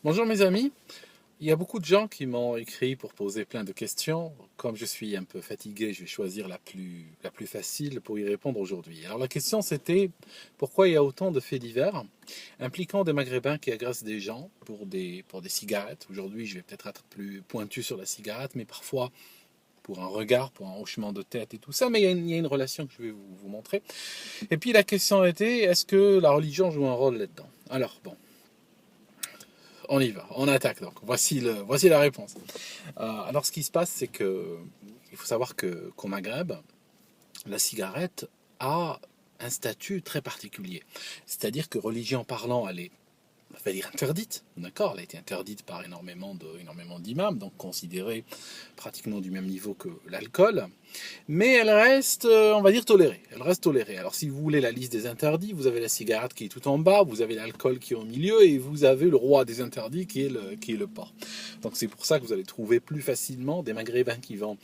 Bonjour mes amis, il y a beaucoup de gens qui m'ont écrit pour poser plein de questions. Comme je suis un peu fatigué, je vais choisir la plus facile pour y répondre aujourd'hui. Alors la question c'était pourquoi il y a autant de faits divers impliquant des Maghrébins qui agressent des gens pour des cigarettes. Aujourd'hui je vais peut-être être plus pointu sur la cigarette, mais parfois pour un regard, pour un hochement de tête et tout ça, mais il y a une relation que je vais vous montrer. Et puis la question était, est-ce que la religion joue un rôle là-dedans? Alors bon, on y va, on attaque donc. Voici la réponse. Alors, ce qui se passe, c'est que il faut savoir qu'au Maghreb, la cigarette a un statut très particulier. C'est-à-dire que religion parlant, elle est, on va dire, interdite. D'accord, elle a été interdite par énormément d'imams, donc considérée pratiquement du même niveau que l'alcool. Mais elle reste, on va dire, tolérée. Elle reste tolérée. Alors, si vous voulez la liste des interdits, vous avez la cigarette qui est tout en bas, vous avez l'alcool qui est au milieu, et vous avez le roi des interdits qui est le porc. Donc, c'est pour ça que vous allez trouver plus facilement des Maghrébins qui vont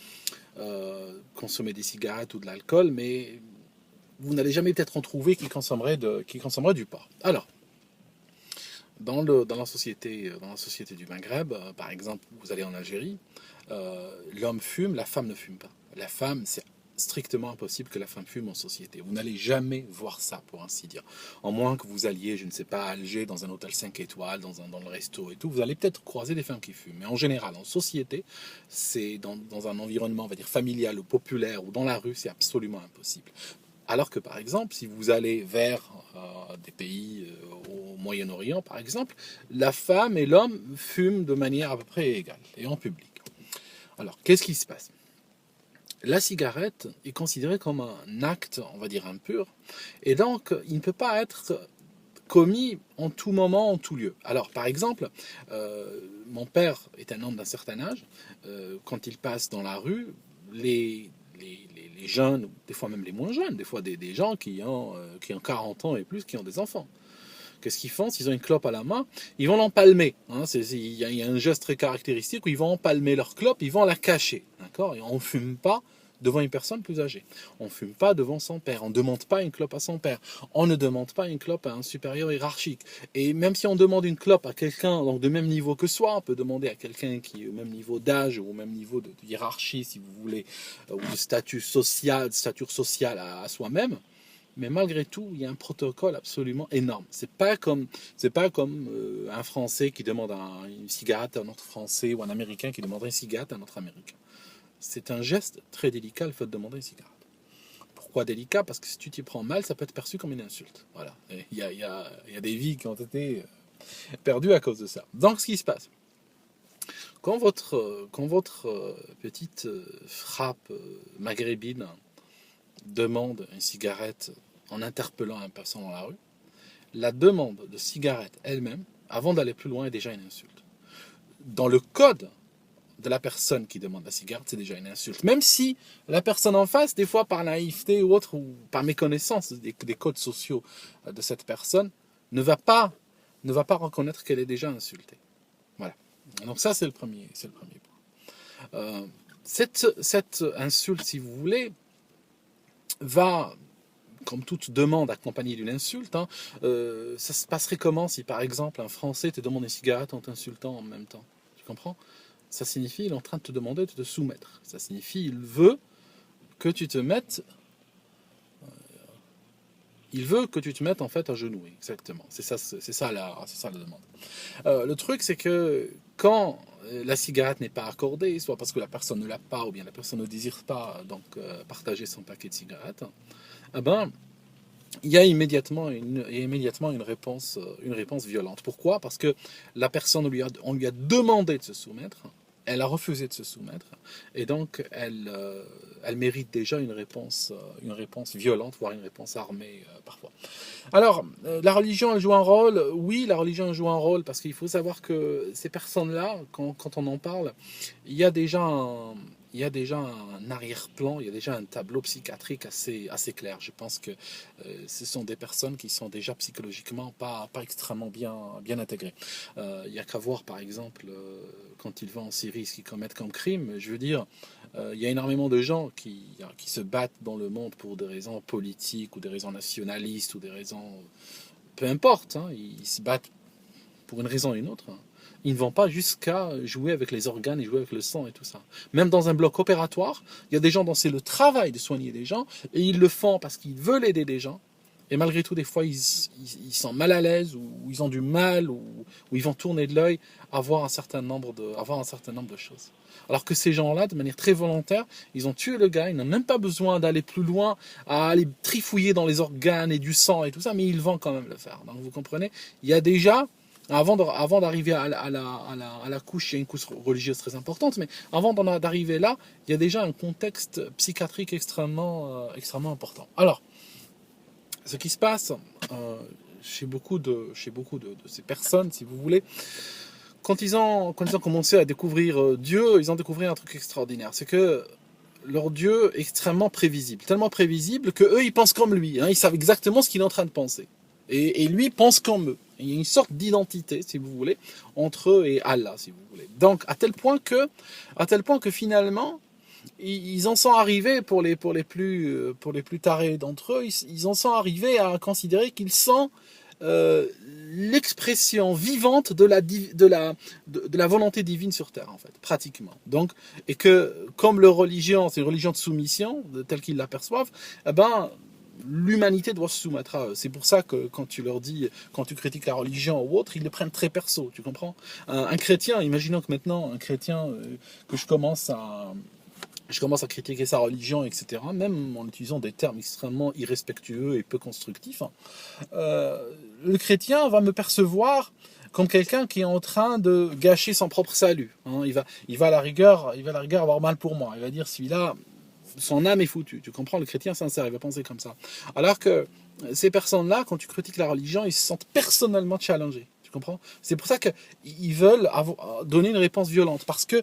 consommer des cigarettes ou de l'alcool, mais vous n'allez jamais peut-être en trouver qui consommeraient du porc. Alors, dans la société du Maghreb, par exemple, vous allez en Algérie, l'homme fume, la femme ne fume pas. La femme, c'est strictement impossible que la femme fume en société. Vous n'allez jamais voir ça, pour ainsi dire. En moins que vous alliez, je ne sais pas, à Alger, dans un hôtel 5 étoiles, dans le resto et tout, vous allez peut-être croiser des femmes qui fument. Mais en général, en société, c'est dans un environnement, on va dire, familial ou populaire ou dans la rue, c'est absolument impossible. Alors que par exemple, si vous allez vers des pays au Moyen-Orient, par exemple, la femme et l'homme fument de manière à peu près égale et en public. Alors, qu'est-ce qui se passe? La cigarette est considérée comme un acte, on va dire, impur, et donc il ne peut pas être commis en tout moment, en tout lieu. Alors, par exemple, mon père est un homme d'un certain âge. Quand il passe dans la rue, les jeunes, des fois même les moins jeunes, des fois des gens qui ont 40 ans et plus, qui ont des enfants. Qu'est-ce qu'ils font? S'ils ont une clope à la main, ils vont l'empalmer. Hein. Il y a un geste très caractéristique où ils vont empalmer leur clope, ils vont la cacher. D'accord? Et on ne fume pas devant une personne plus âgée. On ne fume pas devant son père. On ne demande pas une clope à son père. On ne demande pas une clope à un supérieur hiérarchique. Et même si on demande une clope à quelqu'un donc de même niveau que soi, on peut demander à quelqu'un qui est au même niveau d'âge ou au même niveau de hiérarchie, si vous voulez, ou de stature sociale à soi-même. Mais malgré tout, il y a un protocole absolument énorme. C'est pas comme un Français qui demande une cigarette à un autre Français ou un Américain qui demanderait une cigarette à un autre Américain. C'est un geste très délicat le fait de demander une cigarette. Pourquoi délicat? Parce que si tu t'y prends mal, ça peut être perçu comme une insulte. Voilà. Il y a des vies qui ont été perdues à cause de ça. Donc, ce qui se passe, quand votre petite frappe maghrébine demande une cigarette en interpellant un passant dans la rue, la demande de cigarette elle-même, avant d'aller plus loin, est déjà une insulte. Dans le code de la personne qui demande la cigarette, c'est déjà une insulte. Même si la personne en face, des fois par naïveté ou autre, ou par méconnaissance des codes sociaux de cette personne, ne va pas, ne va pas reconnaître qu'elle est déjà insultée. Voilà. Donc ça, c'est le premier point. Cette insulte, si vous voulez, va, comme toute demande accompagnée d'une insulte, hein, ça se passerait comment si par exemple un Français te demande une cigarette en t'insultant en même temps? Tu comprends? Ça signifie il est en train de te demander de te soumettre. Ça signifie il veut que tu te mettes, il veut que tu te mettes en fait à genoux. Exactement. C'est ça la demande. Le truc c'est que quand la cigarette n'est pas accordée, soit parce que la personne ne l'a pas ou bien la personne ne désire pas donc partager son paquet de cigarettes, eh ben il y a immédiatement une réponse violente. Pourquoi? Parce que la personne, on lui a demandé de se soumettre, elle a refusé de se soumettre, et donc elle mérite déjà une réponse violente, voire une réponse armée parfois. Alors, la religion, elle joue un rôle. Oui, la religion elle joue un rôle, parce qu'il faut savoir que ces personnes-là, quand on en parle, il y a déjà un, il y a déjà un arrière-plan, il y a déjà un tableau psychiatrique assez clair. Je pense que ce sont des personnes qui sont déjà psychologiquement pas extrêmement bien intégrées. Il n'y a qu'à voir, par exemple, quand ils vont en Syrie, ce qu'ils commettent comme crime. Je veux dire, il y a énormément de gens qui se battent dans le monde pour des raisons politiques ou des raisons nationalistes ou des raisons... Peu importe, hein, ils se battent pour une raison ou une autre, hein. Ils ne vont pas jusqu'à jouer avec les organes et jouer avec le sang et tout ça. Même dans un bloc opératoire, il y a des gens dont c'est le travail de soigner des gens, et ils le font parce qu'ils veulent aider des gens. Et malgré tout, des fois, ils sont mal à l'aise, ou ils ont du mal, ou ils vont tourner de l'œil à voir avoir un certain nombre de choses. Alors que ces gens-là, de manière très volontaire, ils ont tué le gars, ils n'ont même pas besoin d'aller plus loin, à aller trifouiller dans les organes et du sang et tout ça, mais ils vont quand même le faire. Donc vous comprenez, il y a déjà, avant d'arriver à la couche, il y a une couche religieuse très importante, mais avant d'arriver là, il y a déjà un contexte psychiatrique extrêmement important. Alors, ce qui se passe chez beaucoup de ces personnes, si vous voulez, quand ils ont commencé à découvrir Dieu, ils ont découvert un truc extraordinaire. C'est que leur Dieu est extrêmement prévisible. Tellement prévisible qu'eux, ils pensent comme lui. Hein, ils savent exactement ce qu'il est en train de penser. Et lui pense comme eux. Il y a une sorte d'identité, si vous voulez, entre eux et Allah, si vous voulez. Donc, à tel point que finalement, ils en sont arrivés, pour les plus tarés d'entre eux, ils en sont arrivés à considérer qu'ils sont l'expression vivante de la volonté divine sur terre, en fait, pratiquement. Donc, et que comme leur religion, c'est une religion de soumission, telle qu'ils l'aperçoivent, eh ben, l'humanité doit se soumettre à eux. C'est pour ça que quand tu leur dis, quand tu critiques la religion ou autre, ils le prennent très perso, tu comprends? Un chrétien, imaginons que maintenant, un chrétien, que je commence à critiquer sa religion, etc., même en utilisant des termes extrêmement irrespectueux et peu constructifs, hein, le chrétien va me percevoir comme quelqu'un qui est en train de gâcher son propre salut. Hein. Il va à la rigueur avoir mal pour moi. Il va dire, celui-là, son âme est foutue. Tu comprends? Le chrétien sincère, il va penser comme ça. Alors que ces personnes-là, quand tu critiques la religion, ils se sentent personnellement challengés. Tu comprends? C'est pour ça qu'ils veulent donner une réponse violente, parce que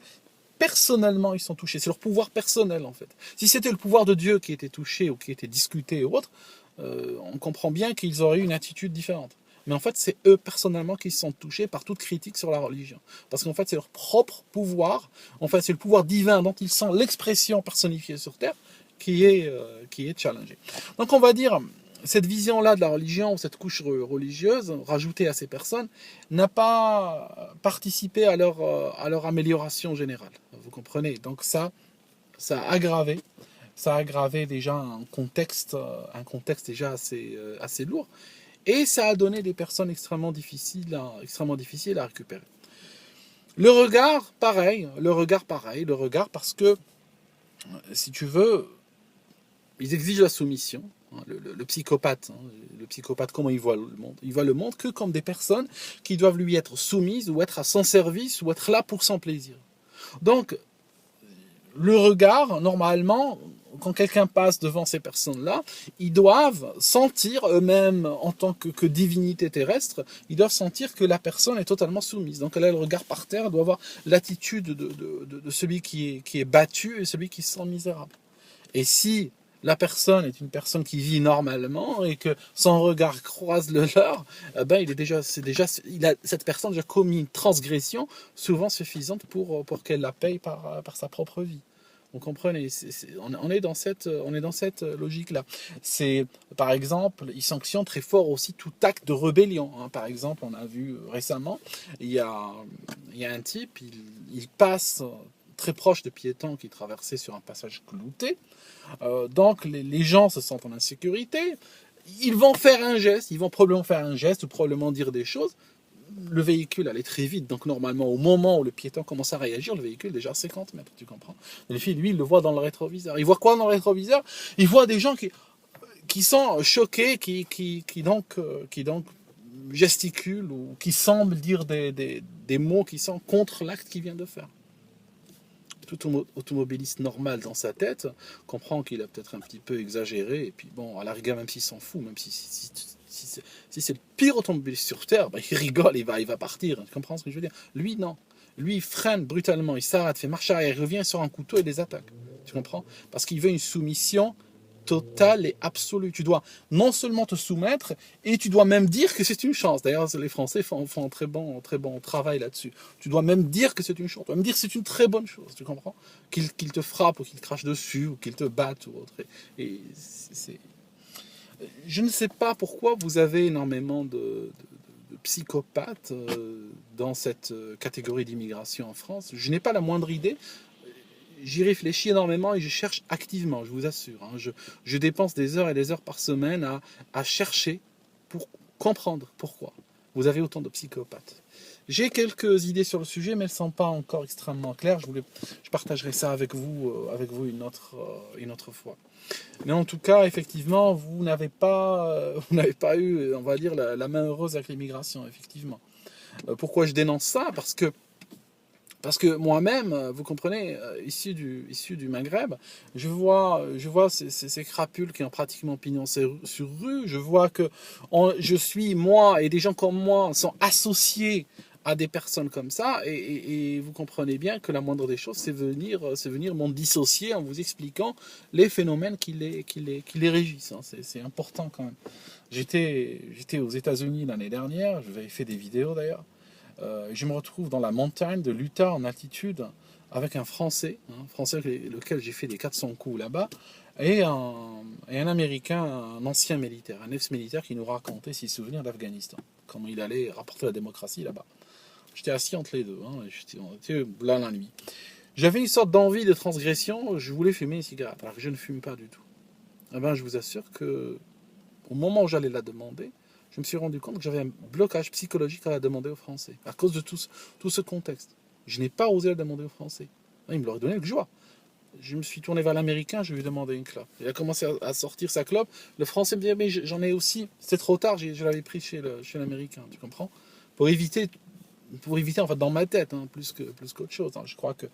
personnellement ils sont touchés, c'est leur pouvoir personnel en fait. Si c'était le pouvoir de Dieu qui était touché ou qui était discuté ou autre, on comprend bien qu'ils auraient eu une attitude différente. Mais en fait, c'est eux personnellement qui sont touchés par toute critique sur la religion. Parce qu'en fait, c'est leur propre pouvoir, en fait, c'est le pouvoir divin dont ils sont l'expression personnifiée sur Terre qui est challengé. Donc on va dire, cette vision-là de la religion, ou cette couche religieuse, rajoutée à ces personnes, n'a pas participé à leur amélioration générale. Vous comprenez? Donc ça a aggravé déjà un contexte déjà assez lourd, et ça a donné des personnes extrêmement difficiles à récupérer. Le regard, pareil, parce que, si tu veux, ils exigent la soumission. Le psychopathe, comment il voit le monde? Il voit le monde que comme des personnes qui doivent lui être soumises, ou être à son service, ou être là pour son plaisir. Donc, le regard, normalement, quand quelqu'un passe devant ces personnes-là, ils doivent sentir eux-mêmes, en tant que divinité terrestre, ils doivent sentir que la personne est totalement soumise. Donc elle a le regard par terre, elle doit avoir l'attitude de celui qui est battu et celui qui se sent misérable. Et si la personne est une personne qui vit normalement et que son regard croise le leur, ben cette personne a déjà commis une transgression souvent suffisante pour qu'elle la paye par sa propre vie. Vous comprenez, on est dans cette logique-là. C'est, par exemple, ils sanctionnent très fort aussi tout acte de rébellion. Hein. Par exemple, on a vu récemment, il y a un type, il passe très proche de piétons qui traversaient sur un passage clouté. Donc les gens se sentent en insécurité. Ils vont probablement faire un geste ou probablement dire des choses. Le véhicule allait très vite, donc normalement au moment où le piéton commence à réagir, le véhicule est déjà à 50 mètres, tu comprends? Et lui, il le voit dans le rétroviseur. Il voit quoi dans le rétroviseur? Il voit des gens qui sont choqués, qui donc gesticulent, ou qui semblent dire des mots qui sont contre l'acte qu'il vient de faire. Tout automobiliste normal dans sa tête comprend qu'il a peut-être un petit peu exagéré, et puis bon, à la rigueur, même s'il s'en fout, même si c'est le pire automobiliste sur Terre, ben, il rigole, il va partir. Tu comprends ce que je veux dire? Lui, non. Lui, il freine brutalement, il s'arrête, fait marche arrière, il revient sur un couteau et les attaque. Tu comprends? Parce qu'il veut une soumission totale et absolue. Tu dois non seulement te soumettre, et tu dois même dire que c'est une chance. D'ailleurs, les Français font un très bon travail là-dessus. Tu dois même dire que c'est une chance. Tu dois même dire que c'est une très bonne chose. Tu comprends? Qu'il te frappe, ou qu'il te crache dessus, ou qu'il te batte, ou autre. Et c'est... Je ne sais pas pourquoi vous avez énormément de psychopathes dans cette catégorie d'immigration en France. Je n'ai pas la moindre idée. J'y réfléchis énormément et je cherche activement, je vous assure. Hein. Je dépense des heures et des heures par semaine à chercher pour comprendre pourquoi vous avez autant de psychopathes. J'ai quelques idées sur le sujet, mais elles ne sont pas encore extrêmement claires. Je partagerai ça avec vous une autre fois. Mais en tout cas, effectivement, vous n'avez pas eu, on va dire, la main heureuse avec l'immigration, effectivement. Pourquoi je dénonce ça? Parce que moi-même, vous comprenez, issu du Maghreb, je vois ces crapules qui ont pratiquement pignon sur rue. Je vois que moi, et des gens comme moi sont associés à des personnes comme ça, et vous comprenez bien que la moindre des choses, c'est venir m'en dissocier en vous expliquant les phénomènes qui les régissent. Hein. C'est important quand même. J'étais aux États-Unis l'année dernière, j'avais fait des vidéos d'ailleurs. Je me retrouve dans la montagne de l'Utah en altitude avec un Français avec lequel j'ai fait des 400 coups là-bas, et un Américain, un ancien militaire, un ex-militaire qui nous racontait ses souvenirs d'Afghanistan, comment il allait rapporter la démocratie là-bas. J'étais assis entre les deux, on était là la nuit. J'avais une sorte d'envie de transgression, je voulais fumer une cigarette, alors que je ne fume pas du tout. Eh ben, je vous assure que au moment où j'allais la demander, je me suis rendu compte que j'avais un blocage psychologique à la demander aux Français, à cause de tout ce contexte. Je n'ai pas osé la demander aux Français. Il me l'aurait donné avec joie. Je me suis tourné vers l'Américain, je lui ai demandé une clope. Il a commencé à sortir sa clope. Le Français me dit, mais j'en ai aussi. C'était trop tard, je l'avais pris chez l'Américain, tu comprends? Pour éviter en fait, dans ma tête, hein, plus qu'autre chose. Hein. Je crois que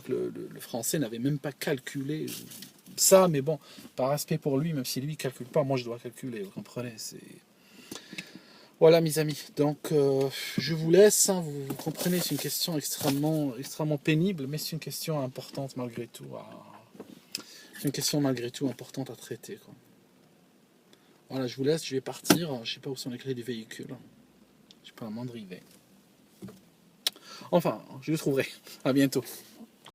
le Français n'avait même pas calculé ça, mais bon, par respect pour lui, même si lui ne calcule pas, moi je dois calculer, vous comprenez? Voilà, mes amis. Donc, je vous laisse. Hein, vous comprenez, c'est une question extrêmement pénible, mais c'est une question importante malgré tout. C'est une question malgré tout importante à traiter. Quoi. Voilà, je vous laisse. Je vais partir. Je ne sais pas où sont les clés du véhicule. Je ne sais pas à m'en driver. Enfin, je le trouverai. À bientôt.